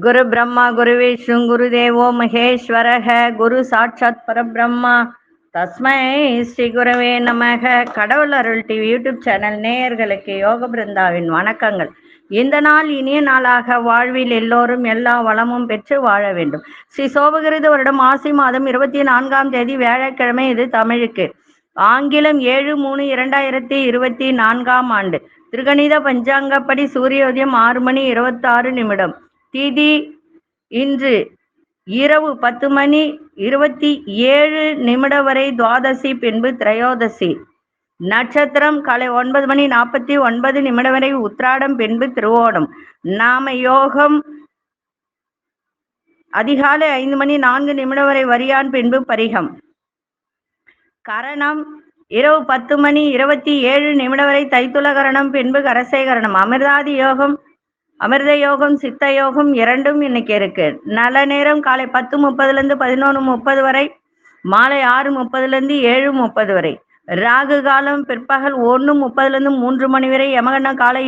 குரு பிரம்மா குரு விஷ்ணு குரு தேவோ மகேஸ்வரக குரு சாட்சாத் பரபிரம்மா தஸ்மை ஸ்ரீ குருவே நமக. கடவுள் அருள் டிவி யூடியூப் சேனல் நேயர்களுக்கு யோக பிருந்தாவின் வணக்கங்கள். இந்த நாள் இனிய நாளாக வாழ்வில் எல்லோரும் எல்லா வளமும் பெற்று வாழ வேண்டும். ஸ்ரீ சோபகிருத வருடம் ஆசி மாதம் 24ஆம் தேதி வியாழக்கிழமை. இது தமிழுக்கு. ஆங்கிலம் 7/3/2024ஆம் ஆண்டு. திருகணித பஞ்சாங்கப்படி சூரியோதயம் 6:26. திதி இன்று இரவு 10:27 வரை துவாதசி, பின்பு திரையோதசி. நட்சத்திரம் காலை 9:49 வரை உத்திராடம், பின்பு திருவோணம். நாம யோகம் அதிகாலை 5:04 வரை வரியான், பின்பு பரிகம். கரணம் இரவு 10:27 வரை தைத்துல கரணம், பின்பு கரசேகரணம். அமிர்த யோகம் சித்த யோகம் இரண்டும் இன்னைக்கு இருக்கு. நல்ல நேரம் காலை 10:30 11:30 வரை, மாலை 6:30 7:30 வரை. ராகு காலம் பிற்பகல் 1:30 3 மணி வரை. யமகண்டம் காலை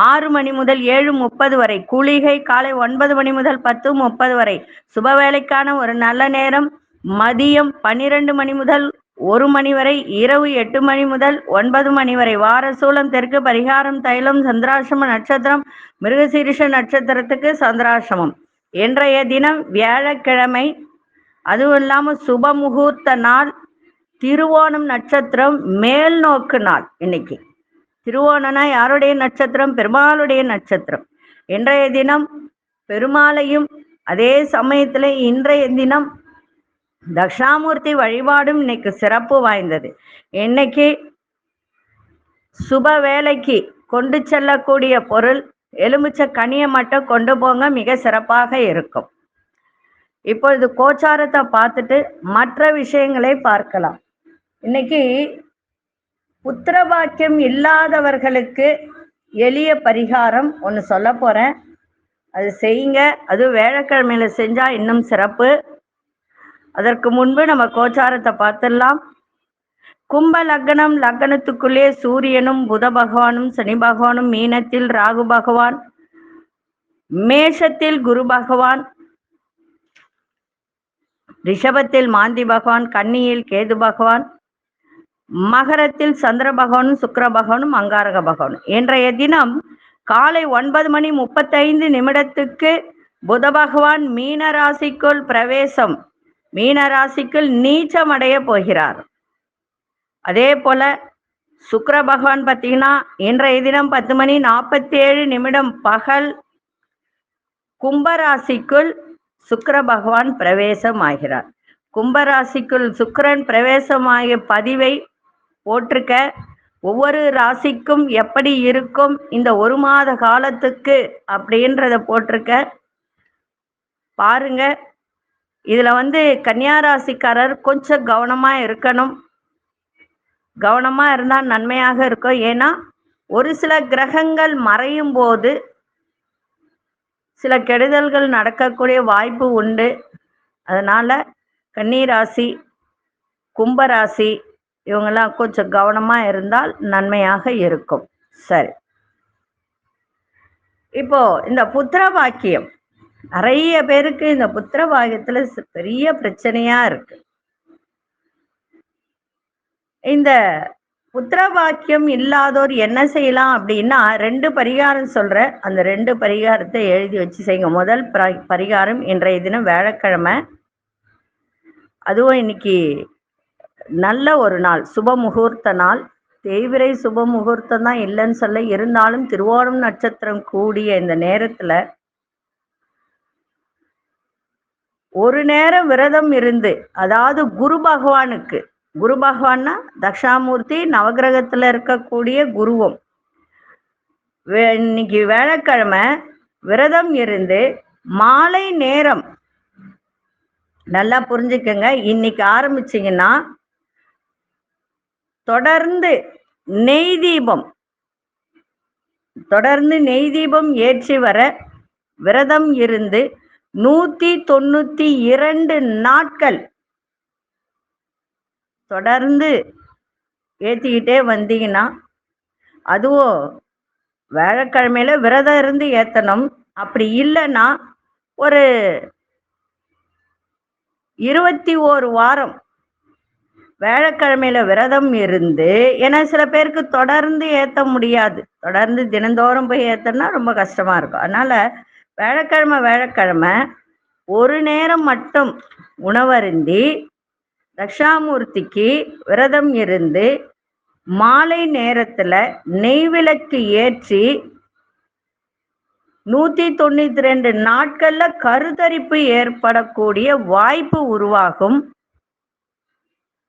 6 மணி முதல் 7:30 வரை. குளிகை காலை 9 மணி முதல் 10:30 வரை. சுபவேளைக்கான ஒரு நல்ல நேரம் மதியம் 12 மணி முதல் 1 மணி வரை, இரவு 8 மணி முதல் 9 மணி வரை. வாரசூலம் தெற்கு. பரிகாரம் தைலம். சந்திராசிரம நட்சத்திரம் மிருகசீரிஷ நட்சத்திரத்துக்கு சந்திராசிரமம். இன்றைய தினம் வியாழக்கிழமை. அதுவும் இல்லாமல் சுப முகூர்த்த நாள். திருவோணம் நட்சத்திரம் மேல் நோக்கு நாள். இன்னைக்கு திருவோணனா யாருடைய நட்சத்திரம்? பெருமாளுடைய நட்சத்திரம். இன்றைய தினம் பெருமாளையும், அதே சமயத்துல இன்றைய தினம் தட்சிணாமூர்த்தி வழிபாடும் இன்னைக்கு சிறப்பு வாய்ந்தது. இன்னைக்கு சுப வேலைக்கு கொண்டு செல்லக்கூடிய பொருள் எலுமிச்சை கனியை மட்டும் கொண்டு போங்க, மிக சிறப்பாக இருக்கும். இப்பொழுது கோச்சாரத்தை பார்த்துட்டு மற்ற விஷயங்களை பார்க்கலாம். இன்னைக்கு புத்திரபாக்கியம் இல்லாதவர்களுக்கு எளிய பரிகாரம் ஒன்று சொல்ல போறேன். அது செய்யுங்க. அது வியாழக்கிழமையில செஞ்சா இன்னும் சிறப்பு. அதற்கு முன்பு நம்ம கோச்சாரத்தை பார்த்துடலாம். கும்ப லக்னம். லக்னத்துக்குள்ளே சூரியனும் புத பகவானும் சனி பகவானும், மீனத்தில் ராகு பகவான், மேஷத்தில் குரு பகவான், ரிஷபத்தில் மாந்தி பகவான், கன்னியில் கேது பகவான், மகரத்தில் சந்திர பகவானும் சுக்கிர பகவானும் அங்காரக பகவானும். இன்றைய தினம் காலை 9:35 புத பகவான் மீன ராசிக்குள் பிரவேசம், மீன ராசிக்குள் நீச்சம் அடைய போகிறார். அதே போல சுக்கிர பகவான் பார்த்தீங்கன்னா இன்றைய தினம் 10:47 பகல் கும்பராசிக்குள் சுக்கிர பகவான் பிரவேசம் ஆகிறார். கும்பராசிக்குள் சுக்கிரன் பிரவேசமாகிய பதிவை போட்டிருக்க. ஒவ்வொரு ராசிக்கும் எப்படி இருக்கும் இந்த ஒரு மாத காலத்துக்கு அப்படின்றத போட்டிருக்க பாருங்க. இதுல கன்னியா ராசிக்காரர் கொஞ்சம் கவனமா இருக்கணும். கவனமா இருந்தால் நன்மையாக இருக்கும். ஏன்னா ஒரு சில கிரகங்கள் மறையும் போது சில கெடுதல்கள் நடக்கக்கூடிய வாய்ப்பு உண்டு. அதனால கன்னிராசி, கும்பராசி இவங்கெல்லாம் கொஞ்சம் கவனமா இருந்தால் நன்மையாக இருக்கும். சரி, இப்போ இந்த புத்திர பாக்கியம், நிறைய பேருக்கு இந்த புத்திர பாக்கியத்துல பெரிய பிரச்சனையா இருக்கு. இந்த புத்திர பாக்கியம் இல்லாதோர் என்ன செய்யலாம் அப்படின்னா 2 பரிகாரம் சொல்றேன். அந்த 2 பரிகாரத்தை எழுதி வச்சு செய்யுங்க. முதல் பரிகாரம் இன்றைய தினம் வியாழக்கிழமை, அதுவும் இன்னைக்கு நல்ல ஒரு நாள், சுப முகூர்த்த நாள். தேய்பிறை சுப முகூர்த்தம் தான் இல்லைன்னு சொல்ல, இருந்தாலும் திருவோணம் நட்சத்திரம் கூடிய இந்த நேரத்துல ஒரு நேரம் விரதம் இருந்து, அதாவது குரு பகவானுக்கு, குரு பகவான்னா தட்சிணாமூர்த்தி, நவகிரகத்துல இருக்கக்கூடிய குருவும், இன்னைக்கு வியாழக்கிழமை விரதம் இருந்து மாலை நேரம், நல்லா புரிஞ்சுக்கங்க, இன்னைக்கு ஆரம்பிச்சீங்கன்னா தொடர்ந்து நெய் தீபம் ஏற்றி வர விரதம் இருந்து 192 நாட்கள் தொடர்ந்து ஏற்றிக்கிட்டே வந்தீங்கன்னா, அதுவும் வியாழக்கிழமையில விரதம் இருந்து ஏற்றணும். அப்படி இல்லைன்னா ஒரு 21 வாரம் வியாழக்கிழமையில விரதம் இருந்து, ஏன்னா சில பேருக்கு தொடர்ந்து ஏத்த முடியாது. தொடர்ந்து தினந்தோறும் போய் ஏத்தனா ரொம்ப கஷ்டமா இருக்கும். அதனால வியாழக்கிழமை ஒரு நேரம் மட்டும் உணவருந்தி தட்சிணாமூர்த்திக்கு விரதம் இருந்து மாலை நேரத்துல நெய்விளக்கு ஏற்றி 192 நாட்கள்ல கருத்தரிப்பு ஏற்படக்கூடிய வாய்ப்பு உருவாகும்.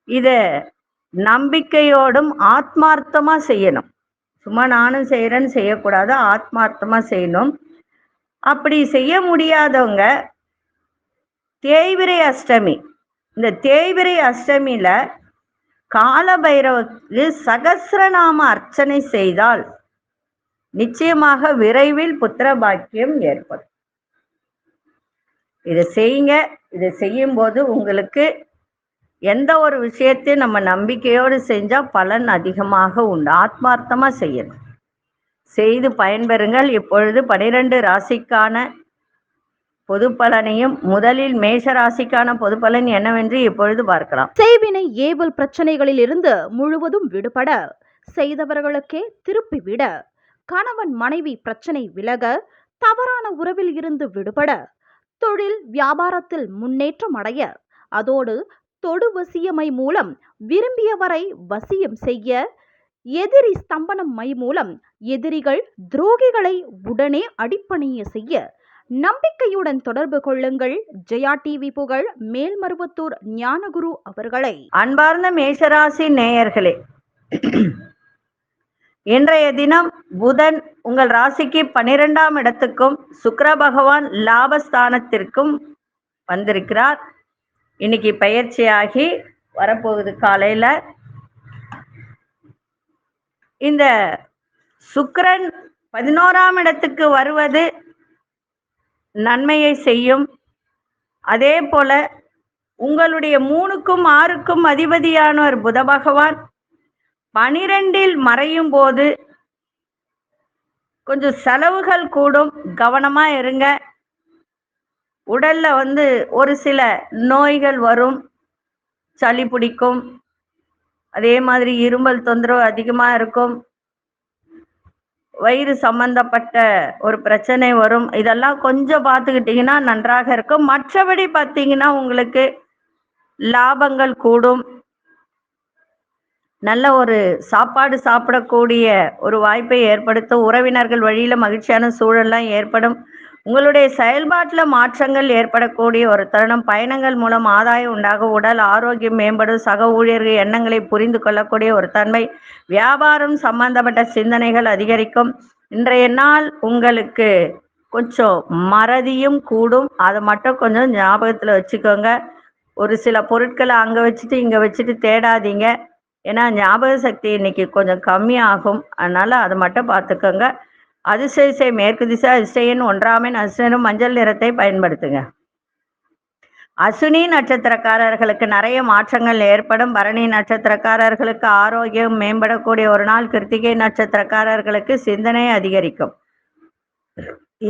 இத நம்பிக்கையோடும் ஆத்மார்த்தமா செய்யணும். சும்மா நானும் செய்யறேன்னு செய்யக்கூடாது, ஆத்மார்த்தமா செய்யணும். அப்படி செய்ய முடியாதவங்க தேய்பிறை அஷ்டமி, இந்த தேய்பிறை அஷ்டமியில கால பைரவருக்கு சகஸ்ரநாம அர்ச்சனை செய்தால் நிச்சயமாக விரைவில் புத்திர பாக்கியம் ஏற்படும். இதை செய்யுங்க. இதை செய்யும் போது உங்களுக்கு எந்த ஒரு விஷயத்தையும் நம்ம நம்பிக்கையோடு செஞ்சா பலன் அதிகமாக உண்டு. ஆத்மார்த்தமா செய்யணும். செய்து பயன்பெறுங்கள். இப்பொழுது 12 ராசிக்கான பொது பலனையும், முதலில் மேஷ ராசிக்கான பொது பலன் என்னவென்று இப்பொழுது பார்க்கலாம். செய்வினை ஏவல் பிரச்சனைகளில் இருந்து முழுவதும் விடுபட, செய்தவர்களுக்கே திருப்பி விட, கணவன் மனைவி பிரச்சனை விலக, தவறான உறவில் இருந்து விடுபட, தொழில் வியாபாரத்தில் முன்னேற்றம் அடைய, அதோடு தொடு வசியமை மூலம் விரும்பியவரை வசியம் செய்ய, எதிரி ஸ்தம்பனம் மை மூலம் எதிரிகள் துரோகிகளை உடனே அடிப்பணிய செய்ய நம்பிக்கையுடன் தொடர்பு கொள்ளுங்கள். ஜெயா டிவி புகழ் மேல்மருவத்தூர் ஞானகுரு அவர்களை. அன்பார்ந்த மேஷராசி நேயர்களே, இன்றைய தினம் புதன் உங்கள் ராசிக்கு 12ஆம் இடத்துக்கும் சுக்கிர பகவான் லாபஸ்தானத்திற்கும் வந்திருக்கிறார். இன்னைக்கு பயிற்சியாகி வரப்போகுது. காலையில இந்த சுக்கிரன் 11ஆம் இடத்துக்கு வருவது நன்மையை செய்யும். அதே போல உங்களுடைய 3க்கும் 6க்கும் அதிபதியானவர் புத பகவான் 12இல் மறையும் போது கொஞ்சம் செலவுகள் கூடும். கவனமா இருங்க. உடல்ல ஒரு சில நோய்கள் வரும். சளி பிடிக்கும். அதே மாதிரி இருமல் தொந்தரவு அதிகமா இருக்கும். வயிறு சம்பந்தப்பட்ட ஒரு பிரச்சனை வரும். இதெல்லாம் கொஞ்சம் பார்த்துக்கிட்டீங்கன்னா நன்றாக இருக்கும். மற்றபடி பார்த்தீங்கன்னா உங்களுக்கு லாபங்கள் கூடும். நல்ல ஒரு சாப்பாடு சாப்பிடக்கூடிய ஒரு வாய்ப்பை ஏற்படுத்தும். உறவினர்கள் வழியில மகிழ்ச்சியான சூழல்லாம் ஏற்படும். உங்களுடைய செயல்பாட்டில் மாற்றங்கள் ஏற்படக்கூடிய ஒரு தருணம். பயணங்கள் மூலம் ஆதாயம் உண்டாக, உடல் ஆரோக்கியம் மேம்படும். சக ஊழியர்கள் எண்ணங்களை புரிந்து கொள்ளக்கூடிய ஒரு தன்மை. வியாபாரம் சம்பந்தப்பட்ட சிந்தனைகள் அதிகரிக்கும். இன்றைய நாள் உங்களுக்கு கொஞ்சம் மறதியும் கூடும். அதை மட்டும் கொஞ்சம் ஞாபகத்தில் வச்சுக்கோங்க. ஒரு சில பொருட்களை அங்கே வச்சுட்டு இங்கே வச்சுட்டு தேடாதீங்க. ஏன்னா ஞாபக சக்தி இன்னைக்கு கொஞ்சம் கம்மியாகும். அதனால அதை மட்டும் பார்த்துக்கோங்க. அதிசய மேற்கு திசை, அதிசயன் 1ஆம் எண் அதிர்ஷ்டம் மஞ்சள் நிறத்தை பயன்படுத்துங்க. அசுனி நட்சத்திரக்காரர்களுக்கு நிறைய மாற்றங்கள் ஏற்படும். பரணி நட்சத்திரக்காரர்களுக்கு ஆரோக்கியம் மேம்படக்கூடிய ஒரு நாள். கிருத்திகை நட்சத்திரக்காரர்களுக்கு சிந்தனை அதிகரிக்கும்.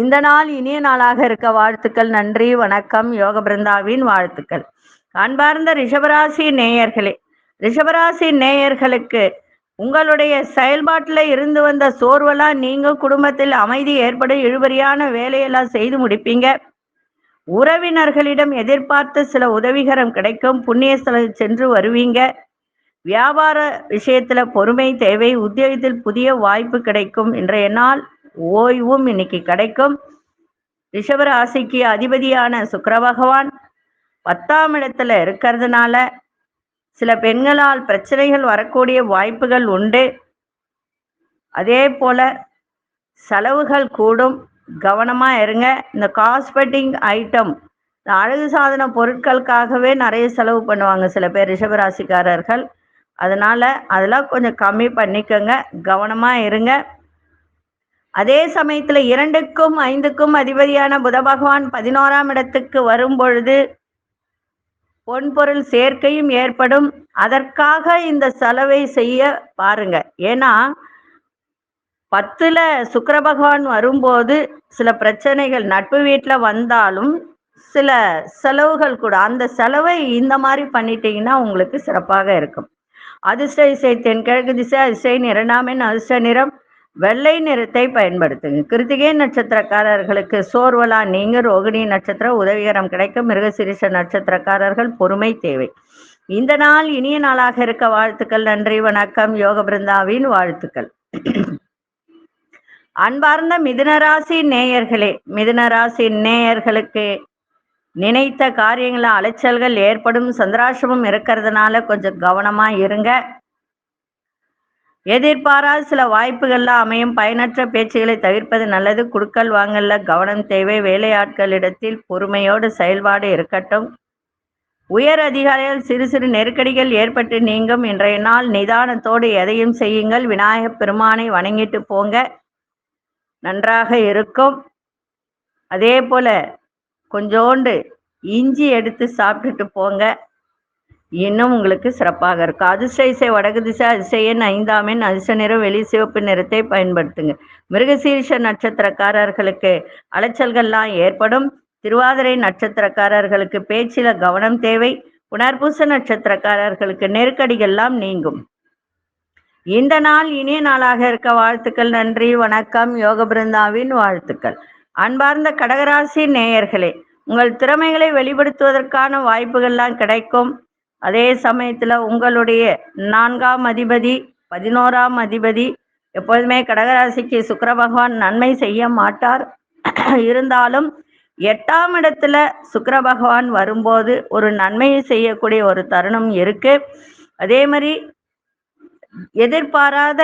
இந்த நாள் இனிய நாளாக இருக்க வாழ்த்துக்கள். நன்றி, வணக்கம். யோக பிருந்தாவின் வாழ்த்துக்கள். அன்பார்ந்த ரிஷபராசி நேயர்களே, ரிஷபராசி நேயர்களுக்கு உங்களுடைய செயல்பாட்டில் இருந்து வந்த சோர்வெல்லாம் நீங்க, குடும்பத்தில் அமைதி ஏற்படும். இழுபறியான வேலையெல்லாம் செய்து முடிப்பீங்க. உறவினர்களிடம் எதிர்பார்த்த சில உதவிகரம் கிடைக்கும். புண்ணிய ஸ்தலம் சென்று வருவீங்க. வியாபார விஷயத்துல பொறுமை தேவை. உத்தியோகத்தில் புதிய வாய்ப்பு கிடைக்கும். இன்றைய நாள் ஓய்வும் இன்னைக்கு கிடைக்கும். ரிஷபராசிக்கு அதிபதியான சுக்கிர பகவான் 10ஆம் இடத்துல இருக்கிறதுனால சில பெண்களால் பிரச்சனைகள் வரக்கூடிய வாய்ப்புகள் உண்டு. அதே போல செலவுகள் கூடும். கவனமா இருங்க. இந்த காஸ்மெட்டிக் ஐட்டம், இந்த அழகு சாதன பொருட்களுக்காகவே நிறைய செலவு பண்ணுவாங்க சில பேர் ரிஷபராசிக்காரர்கள். அதனால அதெல்லாம் கொஞ்சம் கம்மி பண்ணிக்கோங்க. கவனமா இருங்க. அதே சமயத்துல 2க்கும் 5க்கும் அதிபதியான புத பகவான் 11ஆம் இடத்துக்கு வரும் பொழுது பொன்பொருள் சேர்க்கையும் ஏற்படும். அதற்காக இந்த செலவை செய்ய பாருங்க. ஏன்னா 10ல சுக்கிர பகவான் வரும்போது சில பிரச்சனைகள் நட்பு வீட்டுல வந்தாலும் சில செலவுகள் கூட, அந்த செலவை இந்த மாதிரி பண்ணிட்டீங்கன்னா உங்களுக்கு சிறப்பாக இருக்கும். அதிர்ஷ்ட திசை தென்கிழக்கு திசை, அதிர்ஷ்ட இரண்டாம் எண், அதிர்ஷ்ட நிறம் வெள்ளை நிறத்தை பயன்படுத்துங்க. கிருத்திகை நட்சத்திரக்காரர்களுக்கு சோர்வலா நீங்க, ரோகிணி நட்சத்திரம் உதவிகரம் கிடைக்கும். மிருகசீரிஷ நட்சத்திரக்காரர்கள் பொறுமை தேவை. இந்த நாள் இனிய நாளாக இருக்க வாழ்த்துக்கள். நன்றி, வணக்கம். யோக பிருந்தாவின் வாழ்த்துக்கள். அன்பார்ந்த மிதுனராசி நேயர்களே, மிதுனராசி நேயர்களுக்கு நினைத்த காரியங்கள அலைச்சல்கள் ஏற்படும். சந்திராசிரமம் இருக்கிறதுனால கொஞ்சம் கவனமா இருங்க. எதிர்பாராத சில வாய்ப்புகள்லாம் அமையும். பயனற்ற பேச்சுகளை தவிர்ப்பது நல்லது. குடுக்கல் வாங்கல்ல கவனம் தேவை. வேலையாட்களிடத்தில் பொறுமையோடு செயல்பாடு இருக்கட்டும். உயர் அதிகாரிகள் சிறு சிறு நெருக்கடிகள் ஏற்பட்டு நீங்கும். இன்றைய நாள் நிதானத்தோடு எதையும் செய்யுங்கள். விநாயகப் பெருமானை வணங்கிட்டு போங்க, நன்றாக இருக்கும். அதே போல கொஞ்சோண்டு இஞ்சி எடுத்து சாப்பிட்டுட்டு போங்க, இன்னும் உங்களுக்கு சிறப்பாக இருக்கும். அதிர்ஷ்ட திசை வடக்கு திசை, அதிர்ஷ்ட எண் 5ஆம் எண், அதிர்ஷ்ட நிறம் வெளி சிவப்பு நிறத்தை பயன்படுத்துங்க. மிருகசீரிஷ நட்சத்திரக்காரர்களுக்கு அலைச்சல்கள்லாம் ஏற்படும். திருவாதிரை நட்சத்திரக்காரர்களுக்கு பேச்சில கவனம் தேவை. புனர்பூச நட்சத்திரக்காரர்களுக்கு நெருக்கடிகள்லாம் நீங்கும். இந்த நாள் இனிய நாளாக இருக்க வாழ்த்துக்கள். நன்றி, வணக்கம். யோக பிருந்தாவின் வாழ்த்துக்கள். அன்பார்ந்த கடகராசி நேயர்களே, உங்கள் திறமைகளை வெளிப்படுத்துவதற்கான வாய்ப்புகள்லாம் கிடைக்கும். அதே சமயத்துல உங்களுடைய 4ஆம் அதிபதி 11ஆம் அதிபதி எப்போதுமே கடகராசிக்கு சுக்கிர பகவான் நன்மை செய்ய மாட்டார். இருந்தாலும் 8ஆம் இடத்துல சுக்கிர பகவான் வரும்போது ஒரு நன்மையை செய்யக்கூடிய ஒரு தருணம் இருக்கு. அதே மாதிரி எதிர்பாராத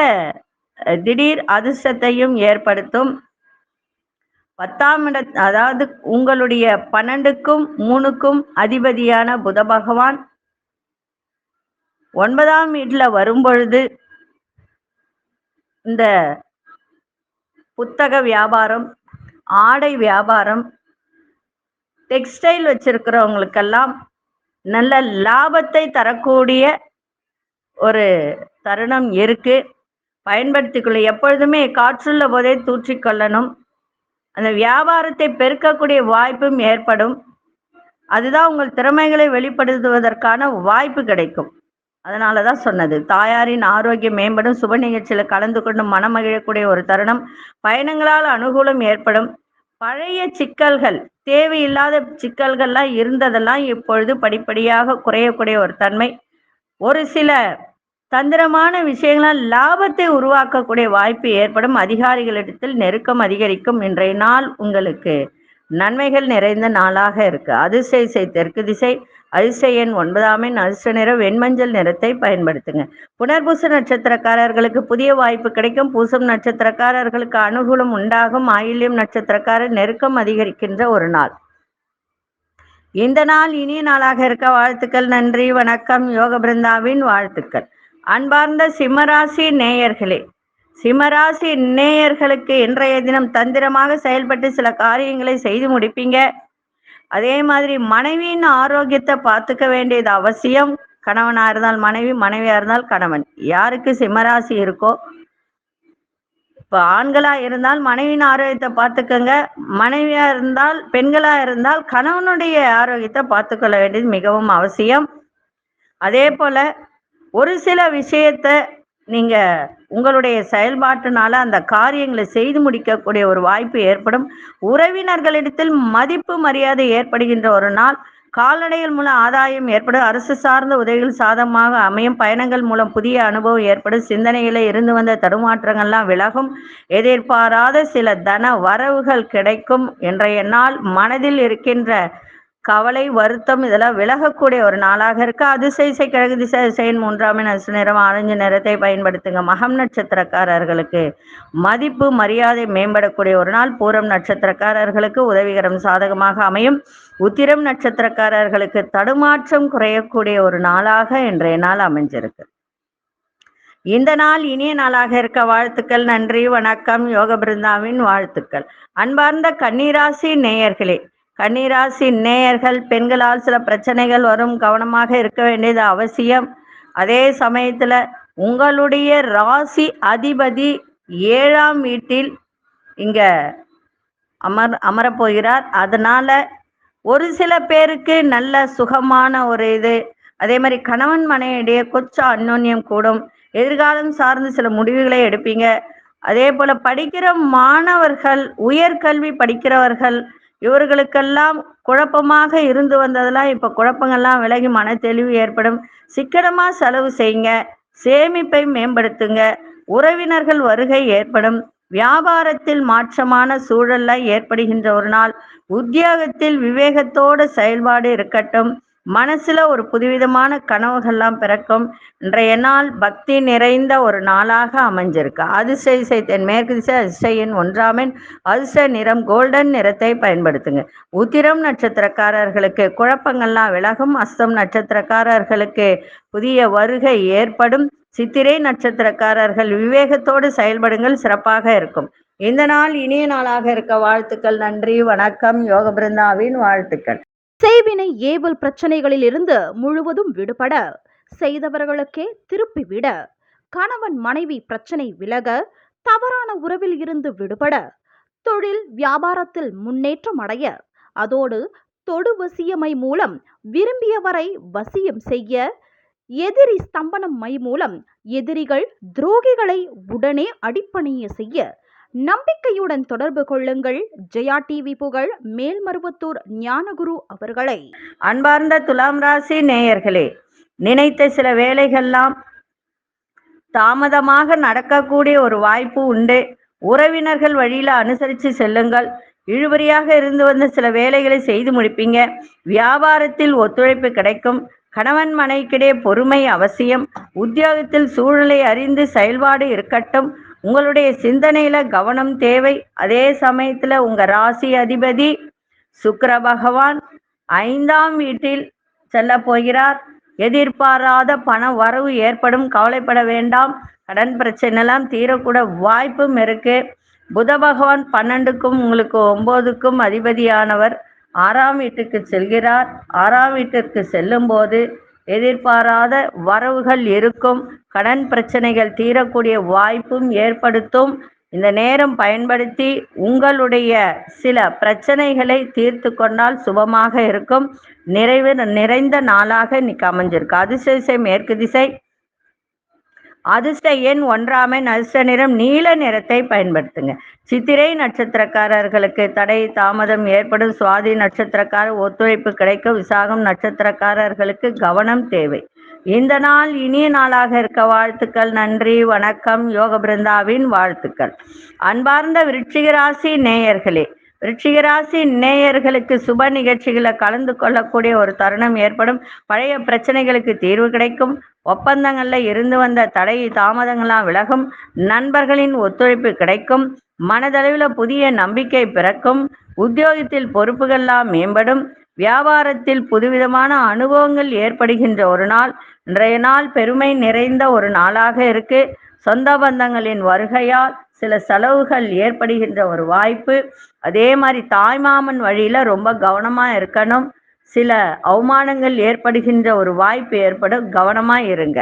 திடீர் அதிர்ஷ்டத்தையும் ஏற்படுத்தும். 10ஆம் அதாவது உங்களுடைய 12க்கும் 3க்கும் அதிபதியான புத பகவான் 9ஆம் வீட்டுல வரும்பொழுது இந்த புத்தக வியாபாரம், ஆடை வியாபாரம், டெக்ஸ்டைல் வச்சிருக்கிறவங்களுக்கெல்லாம் நல்ல லாபத்தை தரக்கூடிய ஒரு தருணம் இருக்கு. பயன்படுத்திக்கொள்ள எப்பொழுதுமே காற்றுள்ள போதே தூற்றிக்கொள்ளணும். அந்த வியாபாரத்தை பெருக்கக்கூடிய வாய்ப்பும் ஏற்படும். அதுதான் உங்கள் திறமைகளை வெளிப்படுத்துவதற்கான வாய்ப்பு கிடைக்கும். அதனாலதான் சொன்னது. தாயாரின் ஆரோக்கியம் மேம்படும். சுப நிகழ்ச்சியில கலந்து கொண்டு மனம் மகிழக்கூடிய ஒரு தருணம். பயணங்களால் அனுகூலம் ஏற்படும். பழைய சிக்கல்கள், தேவையில்லாத சிக்கல்கள்லாம் இருந்ததெல்லாம் இப்பொழுது படிப்படியாக குறையக்கூடிய ஒரு தன்மை. ஒரு சில தந்திரமான விஷயங்களால் லாபத்தை உருவாக்கக்கூடிய வாய்ப்பு ஏற்படும். அதிகாரிகளிடத்தில் நெருக்கம் அதிகரிக்கும். இன்றைய நாள் உங்களுக்கு நன்மைகள் நிறைந்த நாளாக இருக்கு. அதிர்ஷ்ட திசை தெற்கு திசை, அதிர்ஷ்ட எண் 9ஆம் எண், அதிர்ஷ்ட நிறம் வெண்மஞ்சள் நிறத்தை பயன்படுத்துங்க. புனர்பூச நட்சத்திரக்காரர்களுக்கு புதிய வாய்ப்பு கிடைக்கும். பூசம் நட்சத்திரக்காரர்களுக்கு அனுகூலம் உண்டாகும். ஆயில்யம் நட்சத்திரக்காரர் நெருக்கம் அதிகரிக்கின்ற ஒரு நாள். இந்த நாள் இனிய நாளாக இருக்க வாழ்த்துக்கள். நன்றி, வணக்கம். யோக பிருந்தாவின் வாழ்த்துக்கள். அன்பார்ந்த சிம்மராசி நேயர்களே, சிம்மராசி நேயர்களுக்கு இன்றைய தினம் தந்திரமாக செயல்பட்டு சில காரியங்களை செய்து முடிப்பீங்க. அதே மாதிரி மனைவியின் ஆரோக்கியத்தை பார்த்துக்க வேண்டியது அவசியம். கணவனா இருந்தால் மனைவி, மனைவியா இருந்தால் கணவன். யாருக்கு சிம்மராசி இருக்கோ, இப்போ ஆண்களா இருந்தால் மனைவியின் ஆரோக்கியத்தை பார்த்துக்கோங்க. மனைவியா இருந்தால், பெண்களா இருந்தால் கணவனுடைய ஆரோக்கியத்தை பார்த்துக்கொள்ள வேண்டியது மிகவும் அவசியம். அதே போல ஒரு சில விஷயத்தை நீங்க உங்களுடைய செயல்பாட்டினால அந்த காரியங்களை செய்து முடிக்கக்கூடிய ஒரு வாய்ப்பு ஏற்படும். உறவினர்களிடத்தில் மதிப்பு மரியாதை ஏற்படுகின்ற ஒரு நாள். கால்நடைகள் மூலம் ஆதாயம் ஏற்படும். அரசு சார்ந்த உதவிகள் சாதகமாக அமையும். பயணங்கள் மூலம் புதிய அனுபவம் ஏற்படும். சிந்தனையில இருந்து வந்த தடுமாற்றங்கள்லாம் விலகும். எதிர்பாராத சில தன வரவுகள் கிடைக்கும். இன்றைய நாள் மனதில் இருக்கின்ற கவலை, வருத்தம் இதெல்லாம் விலகக்கூடிய ஒரு நாளாக இருக்கு. அதிர்ஷ்ட திசை கிழக்கு திசை, திசையின் 3ஆம் எண், அதிர்ஷ்ட நிறம் ஆரஞ்சு நிறத்தை பயன்படுத்துங்க. மகம் நட்சத்திரக்காரர்களுக்கு மதிப்பு மரியாதை மேம்படக்கூடிய ஒரு நாள். பூரம் நட்சத்திரக்காரர்களுக்கு உதவிகரம் சாதகமாக அமையும். உத்திரம் நட்சத்திரக்காரர்களுக்கு தடுமாற்றம் குறையக்கூடிய ஒரு நாளாக இன்றைய நாள் அமைஞ்சிருக்கு. இந்த நாள் இனிய நாளாக இருக்க வாழ்த்துக்கள். நன்றி, வணக்கம். யோக பிருந்தாவின் வாழ்த்துக்கள். அன்பார்ந்த கன்னிராசி நேயர்களே, கன்னிராசி நேயர்கள், பெண்களால் சில பிரச்சனைகள் வரும். கவனமாக இருக்க வேண்டியது அவசியம். அதே சமயத்துல உங்களுடைய ராசி அதிபதி 7ஆம் வீட்டில் இங்க அமரப்போகிறார். அதனால ஒரு சில பேருக்கு நல்ல சுகமான ஒரு இது, அதே மாதிரி கணவன் மனைவிடையே கொஞ்சம் அந்யோன்யம் கூடும். எதிர்காலம் சார்ந்து சில முடிவுகளை எடுப்பீங்க. அதே போல படிக்கிற மாணவர்கள், உயர்கல்வி படிக்கிறவர்கள், இவர்களுக்கெல்லாம் குழப்பமாக இருந்து வந்ததெல்லாம் இப்ப குழப்பங்கள்லாம் விலகி மன தெளிவு ஏற்படும். சிக்கனமா செலவு செய்யுங்க, சேமிப்பை மேம்படுத்துங்க, உறவினர்கள் வருகை ஏற்படும். வியாபாரத்தில் மாற்றமான சூழல்ல ஏற்படுகின்ற ஒரு நாள். உத்தியோகத்தில் விவேகத்தோட செயல்பாடு இருக்கட்டும். மனசுல ஒரு புதுவிதமான கனவுகள்லாம் பிறக்கும். இன்றைய நாள் பக்தி நிறைந்த ஒரு நாளாக அமைஞ்சிருக்கு. அதிர்ஷ்ட திசை தென்மேற்கு திசை, அதிர்ஷ்ட எண் 1ஆம் எண், அதிர்ஷ்ட நிறம் கோல்டன் நிறத்தை பயன்படுத்துங்க. உத்திரம் நட்சத்திரக்காரர்களுக்கு குழப்பங்கள்லாம் விலகும். அஸ்தம் நட்சத்திரக்காரர்களுக்கு புதிய வருகை ஏற்படும். சித்திரை நட்சத்திரக்காரர்கள் விவேகத்தோடு செயல்படுங்கள், சிறப்பாக இருக்கும். இந்த நாள் இனிய நாளாக இருக்க வாழ்த்துக்கள். நன்றி, வணக்கம். யோக பிருந்தாவின் வாழ்த்துக்கள். செய்வினை ஏவல் பிரச்சனைகளில் இருந்து முழுவதும் விடுபட, செய்தவர்களுக்கே திருப்பி விட, கணவன் மனைவி பிரச்சனை விலக, தவறான உறவில் இருந்து விடுபட, தொழில் வியாபாரத்தில் முன்னேற்றம் அடைய, அதோடு தொடு வசியமை மூலம் விரும்பியவரை வசியம் செய்ய, எதிரி ஸ்தம்பனம் மை மூலம் எதிரிகள் துரோகிகளை உடனே அடிப்பணிய செய்ய, நம்பிக்கையுடன் தொடர்பு கொள்ளுங்கள். ஜெயா டிவி புகழ் மேல்மருவத்தூர் ஞானகுரு அவர்களை. அன்பார்ந்த துலாம் ராசி நேயர்களே, நினைத்த சில வேலைகள்லாம் தாமதமாக நடக்கக்கூடிய ஒரு வாய்ப்பு உண்டு. உறவினர்கள் வழியில அனுசரித்து செல்லுங்கள். இழுபறியாக இருந்து வந்த சில வேலைகளை செய்து முடிப்பீங்க. வியாபாரத்தில் ஒத்துழைப்பு கிடைக்கும். கணவன் மனைவிக்கிடையே பொறுமை அவசியம். உத்தியோகத்தில் சூழலை அறிந்து செயல்பாடு இருக்கட்டும். உங்களுடைய சிந்தனையில கவனம் தேவை. அதே சமயத்துல உங்க ராசி அதிபதி சுக்கிர பகவான் 5ஆம் வீட்டில் செல்ல போகிறார். எதிர்பாராத பண வரவு ஏற்படும், கவலைப்பட வேண்டாம். கடன் பிரச்சனை எல்லாம் தீரக்கூட வாய்ப்பும் இருக்கு. புத பகவான் 12க்கும் உங்களுக்கு 9க்கும் அதிபதியானவர் 6ஆம் வீட்டுக்கு செல்கிறார். 6ஆம் வீட்டிற்கு செல்லும் போது எதிர்பாராத வரவுகள் இருக்கும். கடன் பிரச்சனைகள் தீரக்கூடிய வாய்ப்பும் ஏற்படுத்தும். இந்த நேரம் பயன்படுத்தி உங்களுடைய சில பிரச்சனைகளை தீர்த்து கொண்டால் சுபமாக இருக்கும். நிறைந்த நாளாக இன்னைக்கு அமைஞ்சிருக்கு. அதிர்ஷ்ட திசை மேற்கு திசை, அதிர்ஷ்ட எண் 1ஆம் எண், அதிர்ஷ்ட நிறம் நீல நிறத்தை பயன்படுத்துங்க. சித்திரை நட்சத்திரக்காரர்களுக்கு தடை தாமதம் ஏற்படும். சுவாதி நட்சத்திரக்காரர் ஒத்துழைப்பு கிடைக்கும். விசாகம் நட்சத்திரக்காரர்களுக்கு கவனம் தேவை. இந்த நாள் இனிய நாளாக இருக்க வாழ்த்துக்கள். நன்றி, வணக்கம். யோக பிருந்தாவின் வாழ்த்துக்கள். அன்பார்ந்த விருச்சிக ராசி நேயர்களே, விருச்சிக ராசி நேயர்களுக்கு சுப நிகழ்ச்சிகளை கலந்து கொள்ளக்கூடிய ஒரு தருணம் ஏற்படும். பழைய பிரச்சனைகளுக்கு தீர்வு கிடைக்கும். ஒப்பந்தங்கள்ல இருந்து வந்த தடை தாமதங்களாம் விலகும். நண்பர்களின் ஒத்துழைப்பு கிடைக்கும். மனதளவில் புதிய நம்பிக்கை பிறக்கும். உத்தியோகத்தில் பொறுப்புகள்லாம் மேம்படும். வியாபாரத்தில் புதுவிதமான அனுபவங்கள் ஏற்படுகின்ற ஒரு நாள். இன்றைய நாள் பெருமை நிறைந்த ஒரு நாளாக இருக்கு. சொந்த பந்தங்களின் வருகையால் சில செலவுகள் ஏற்படுகின்ற ஒரு வாய்ப்பு. அதே மாதிரி தாய்மாமன் வழியில ரொம்ப கவனமா இருக்கணும். சில அவமானங்கள் ஏற்படுகின்ற ஒரு வாய்ப்பு ஏற்படும், கவனமா இருங்க.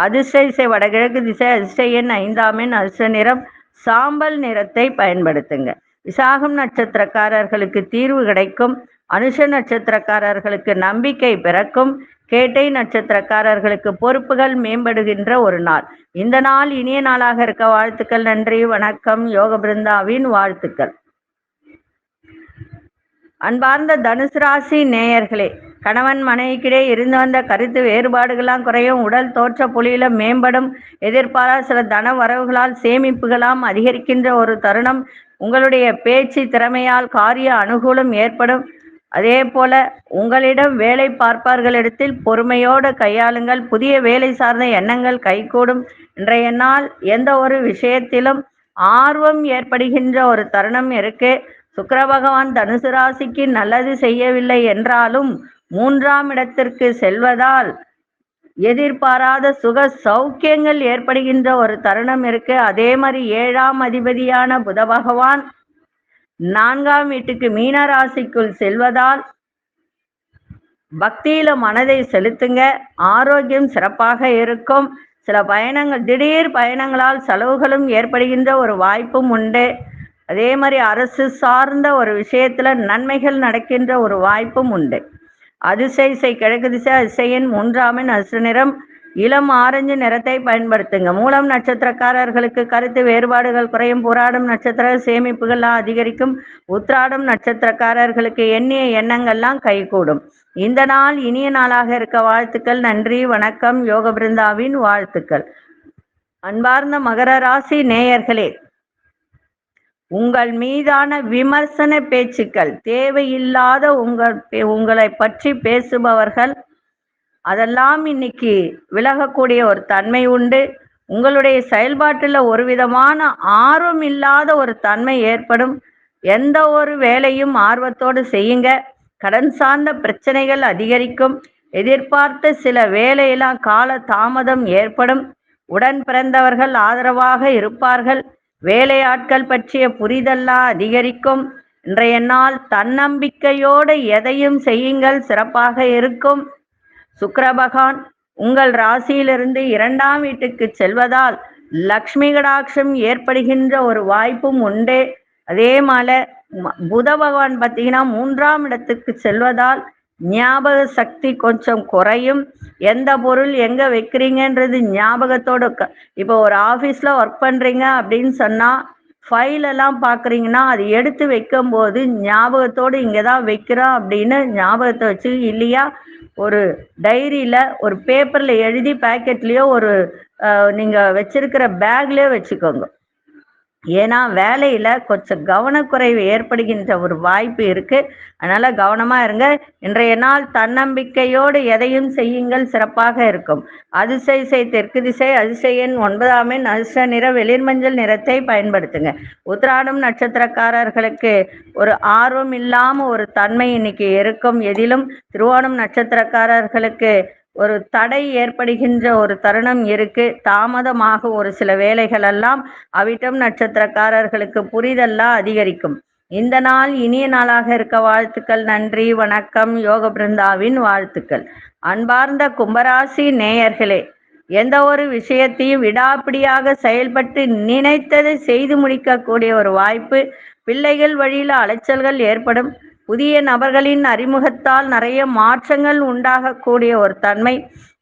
அதிர்ஷ்ட திசை வடகிழக்கு திசை, அதிர்ஷ்ட எண் 5ஆம் எண், அதிர்ஷ்ட நிறம் சாம்பல் நிறத்தை பயன்படுத்துங்க. விசாகம் நட்சத்திரக்காரர்களுக்கு தீர்வு கிடைக்கும். அனுஷ நட்சத்திரக்காரர்களுக்கு நம்பிக்கை பிறக்கும். கேட்டை நட்சத்திரக்காரர்களுக்கு பொறுப்புகள் மேம்படுகின்ற ஒரு நாள். இந்த நாள் இனிய நாளாக இருக்க வாழ்த்துக்கள். நன்றி, வணக்கம். யோக பிருந்தாவின் வாழ்த்துக்கள். அன்பார்ந்த தனுசு ராசி நேயர்களே, கணவன் மனைவிக்கிடையே இருந்து வந்த கருத்து வேறுபாடுகளாம் குறையும். உடல் தோற்ற பொலியில மேம்படும். எதிர்பாராத சில தன வரவுகளால் சேமிப்புகளாம் அதிகரிக்கின்ற ஒரு தருணம். உங்களுடைய பேச்சு திறமையால் காரிய அனுகூலம் ஏற்படும். அதே போல உங்களிடம் வேலை பார்ப்பார்களிடத்தில் பொறுமையோடு கையாளுங்கள். புதிய வேலை சார்ந்த எண்ணங்கள் கைகூடும். இன்றைய நாள் எந்த ஒரு விஷயத்திலும் ஆர்வம் ஏற்படுகின்ற ஒரு தருணம் இருக்கு. சுக்கிர பகவான் தனுசு ராசிக்கு நல்லது செய்யவில்லை என்றாலும் 3ஆம் இடத்திற்கு செல்வதால் எதிர்பாராத சுக சௌக்கியங்கள் ஏற்படுகின்ற ஒரு தருணம் இருக்கு. அதே மாதிரி 7ஆம் அதிபதியான புத பகவான் 4ஆம் வீட்டுக்கு மீன ராசிக்குள் செல்வதால் பக்தியில மனதை செலுத்துங்க. ஆரோக்கியம் சிறப்பாக இருக்கும். சில பயணங்கள், திடீர் பயணங்களால் செலவுகளும் ஏற்படுகின்ற ஒரு வாய்ப்பும் உண்டு. அதே மாதிரி அரசு சார்ந்த ஒரு விஷயத்துல நன்மைகள் நடக்கின்ற ஒரு வாய்ப்பும் உண்டு. அதிசை கிழக்கு திசை, அதிசயன் 3ஆம் எண், அதிர்ஷ்ட நிறம் இளம் ஆரஞ்சு நிறத்தை பயன்படுத்துங்க. மூலம் நட்சத்திரக்காரர்களுக்கு கருத்து வேறுபாடுகள் குறையும். பூராடம் நட்சத்திர சேமிப்புகள்லாம் அதிகரிக்கும். உத்திராடம் நட்சத்திரக்காரர்களுக்கு எண்ணிய எண்ணங்கள்லாம் கைகூடும். இந்த நாள் இனிய நாளாக இருக்க வாழ்த்துக்கள். நன்றி, வணக்கம். யோக பிருந்தாவின் வாழ்த்துக்கள். அன்பார்ந்த மகர ராசி நேயர்களே, உங்கள் மீதான விமர்சன பேச்சுக்கள், தேவையில்லாத உங்களை பற்றி பேசுபவர்கள், அதெல்லாம் இன்னைக்கு விலகக்கூடிய ஒரு தன்மை உண்டு. உங்களுடைய செயல்பாட்டில் ஒரு விதமான ஆர்வம் இல்லாத ஒரு தன்மை ஏற்படும். எந்த ஒரு வேலையும் ஆர்வத்தோடு செய்யுங்க. கடன் சார்ந்த பிரச்சனைகள் அதிகரிக்கும். எதிர்பார்த்த சில வேலையெல்லாம் கால தாமதம் ஏற்படும். உடன் பிறந்தவர்கள் ஆதரவாக இருப்பார்கள். வேலையாட்கள் பற்றிய புரிதல்லாம் அதிகரிக்கும். இன்றைய நாள் தன்னம்பிக்கையோடு எதையும் செய்யுங்கள், சிறப்பாக இருக்கும். சுக்கிர பகவான் உங்கள் ராசியிலிருந்து 2ஆம் வீட்டுக்கு செல்வதால் லக்ஷ்மி கடாட்சம் ஏற்படுகின்ற ஒரு வாய்ப்பும் உண்டு. அதே மாதிரி புத பகவான் பார்த்தீங்கன்னா 3ஆம் இடத்துக்கு செல்வதால் ஞாபக சக்தி கொஞ்சம் குறையும். எந்த பொருள் எங்க வைக்கிறீங்கன்றது ஞாபகத்தோடு, இப்போ ஒரு ஆஃபீஸில் ஒர்க் பண்ணுறீங்க அப்படின்னு சொன்னால் ஃபைல் எல்லாம் பார்க்குறீங்கன்னா அது எடுத்து வைக்கும்போது ஞாபகத்தோடு இங்கே தான் வைக்கிறோம் அப்படின்னு ஞாபகத்தை வச்சு, இல்லையா ஒரு டைரியில் ஒரு பேப்பரில் எழுதி பேக்கெட்லேயோ ஒரு நீங்கள் வச்சிருக்கிற பேக்லேயோ வச்சுக்கோங்க. ஏன்னா வேலையில் கொஞ்சம் கவனக்குறைவு ஏற்படுகின்ற ஒரு வாய்ப்பு இருக்குது. அதனால் கவனமாக இருங்க. இன்றைய நாள் தன்னம்பிக்கையோடு எதையும் செய்யுங்கள், சிறப்பாக இருக்கும். அதிசை தெற்கு திசை, அதிசயன் 9ஆம் எண், அதிர்ஷ்ட நிற வெளிர்மஞ்சள் நிறத்தை பயன்படுத்துங்க. உத்திராடம் நட்சத்திரக்காரர்களுக்கு ஒரு ஆர்வம் இல்லாமல் ஒரு தன்மை இன்னைக்கு இருக்கும் எதிலும். திருவோணம் நட்சத்திரக்காரர்களுக்கு ஒரு தடை ஏற்படுகின்ற ஒரு தருணம் இருக்கு. தாமதமாக ஒரு சில வேலைகள் எல்லாம். அவிட்டம் நட்சத்திரக்காரர்களுக்கு புரிதல்லாம் அதிகரிக்கும். இந்த நாள் இனிய நாளாக இருக்க வாழ்த்துக்கள். நன்றி, வணக்கம். யோக பிருந்தாவின் வாழ்த்துக்கள். அன்பார்ந்த கும்பராசி நேயர்களே, எந்த ஒரு விஷயத்தையும் விடாப்பிடியாக செயல்பட்டு நினைத்ததை செய்து முடிக்கக்கூடிய ஒரு வாய்ப்பு. பிள்ளைகள் வழியில் அலைச்சல்கள் ஏற்படும். புதிய நபர்களின் அறிமுகத்தால் நிறைய மாற்றங்கள் உண்டாகக்கூடிய ஒரு தன்மை.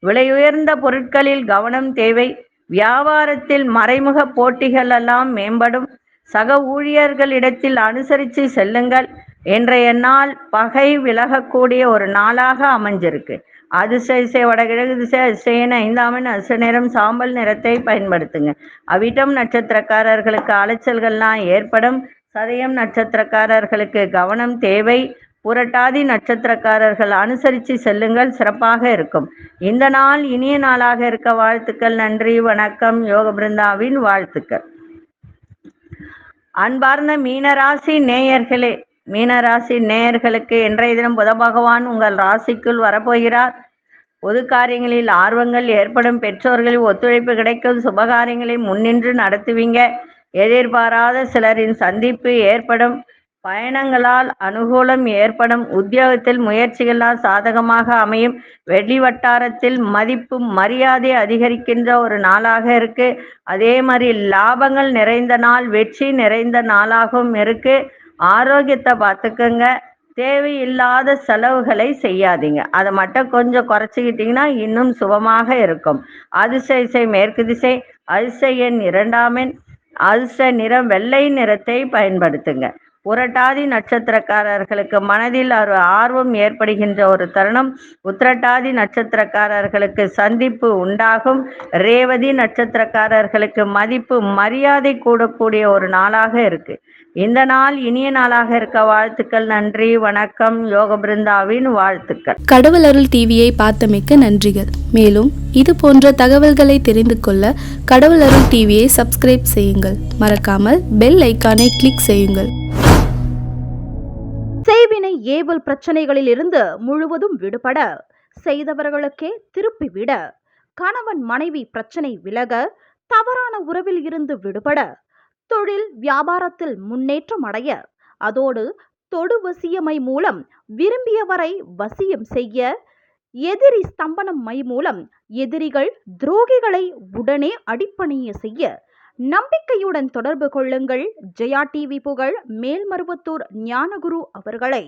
விலையுயர்ந்த பொருட்களில் கவனம் தேவை. வியாபாரத்தில் மறைமுக போட்டிகள் எல்லாம் மேம்படும். சக ஊழியர்களிடத்தில் அனுசரித்து செல்லுங்கள். இன்றைய நாள் பகை விலகக்கூடிய ஒரு நாளாக அமைஞ்சிருக்கு. அதிசய வடகிழக்கு திசை, அதிசயன் 5ஆம் எண், அதிர்ஷ்ட நிறம் சாம்பல் நிறத்தை பயன்படுத்துங்க. அவிட்டம் நட்சத்திரக்காரர்களுக்கு அலைச்சல்கள்லாம் ஏற்படும். சதயம் நட்சத்திரக்காரர்களுக்கு கவனம் தேவை. புரட்டாதி நட்சத்திரக்காரர்கள் அனுசரித்து செல்லுங்கள், சிறப்பாக இருக்கும். இந்த நாள் இனிய நாளாக இருக்க வாழ்த்துக்கள். நன்றி, வணக்கம். யோக பிருந்தாவின் வாழ்த்துக்கள். அன்பார்ந்த மீனராசி நேயர்களே, மீனராசி நேயர்களுக்கு இன்றைய தினம் புத பகவான் உங்கள் ராசிக்குள் வரப்போகிறார். பொது காரியங்களில் ஆர்வங்கள் ஏற்படும். பெற்றோர்களில் ஒத்துழைப்பு கிடைக்கும். சுபகாரியங்களை முன்னின்று நடத்துவீங்க. எதிர்பாராத சிலரின் சந்திப்பு ஏற்படும். பயணங்களால் அனுகூலம் ஏற்படும். உத்தியோகத்தில் முயற்சிகளால் சாதகமாக அமையும். வெளி வட்டாரத்தில் மதிப்பு மரியாதை அதிகரிக்கின்ற ஒரு நாளாக இருக்கு. அதே மாதிரி லாபங்கள் நிறைந்த நாள், வெற்றி நிறைந்த நாளாகவும் இருக்கு. ஆரோக்கியத்தை பார்த்துக்கோங்க. தேவையில்லாத செலவுகளை செய்யாதீங்க. அதை மட்டும் கொஞ்சம் குறைச்சிக்கிட்டிங்கன்னா இன்னும் சுபமாக இருக்கும். அதிசய மேற்கு திசை, அதிசயன் 2ஆம் எண், அதிர்ஷ்ட நிறம் வெள்ளை நிறத்தை பயன்படுத்துங்க. புரட்டாதி நட்சத்திரக்காரர்களுக்கு மனதில் ஒரு ஆர்வம் ஏற்படுகின்ற ஒரு தருணம். உத்திரட்டாதி நட்சத்திரக்காரர்களுக்கு சந்திப்பு உண்டாகும். ரேவதி நட்சத்திரக்காரர்களுக்கு மதிப்பு மரியாதை கூடக்கூடிய ஒரு நாளாக இருக்கு. இந்த நாள் இனிய நாளாக இருக்க வாழ்த்துக்கள். நன்றி, வணக்கம். யோக பிருந்தாவின் வாழ்த்துக்கள். கடவுள் அருள் டிவியை பார்த்தமைக்கு நன்றிகள். மேலும் இது போன்ற தகவல்களை தெரிந்து கொள்ள கடவுள் அருள் டிவியை சப்ஸ்கிரைப் செய்யுங்கள். மறக்காமல் பெல் ஐக்கானை கிளிக் செய்யுங்கள். செய்வினை ஏவல் பிரச்சனைகளில் இருந்து முழுவதும் விடுபட, செய்தவர்களுக்கே திருப்பிவிட, கணவன் மனைவி பிரச்சனை விலக, தவறான உறவில் இருந்து விடுபட, தொழில் வியாபாரத்தில் முன்னேற்றம் அடைய, அதோடு தொடு வசியமை மூலம் விரும்பியவரை வசியம் செய்ய, எதிரி ஸ்தம்பனம் மை மூலம் எதிரிகள் துரோகிகளை உடனே அடிப்பணிய செய்ய நம்பிக்கையுடன் தொடர்பு கொள்ளுங்கள். ஜெயா டிவி புகழ் மேல்மருவத்தூர் ஞானகுரு அவர்களை.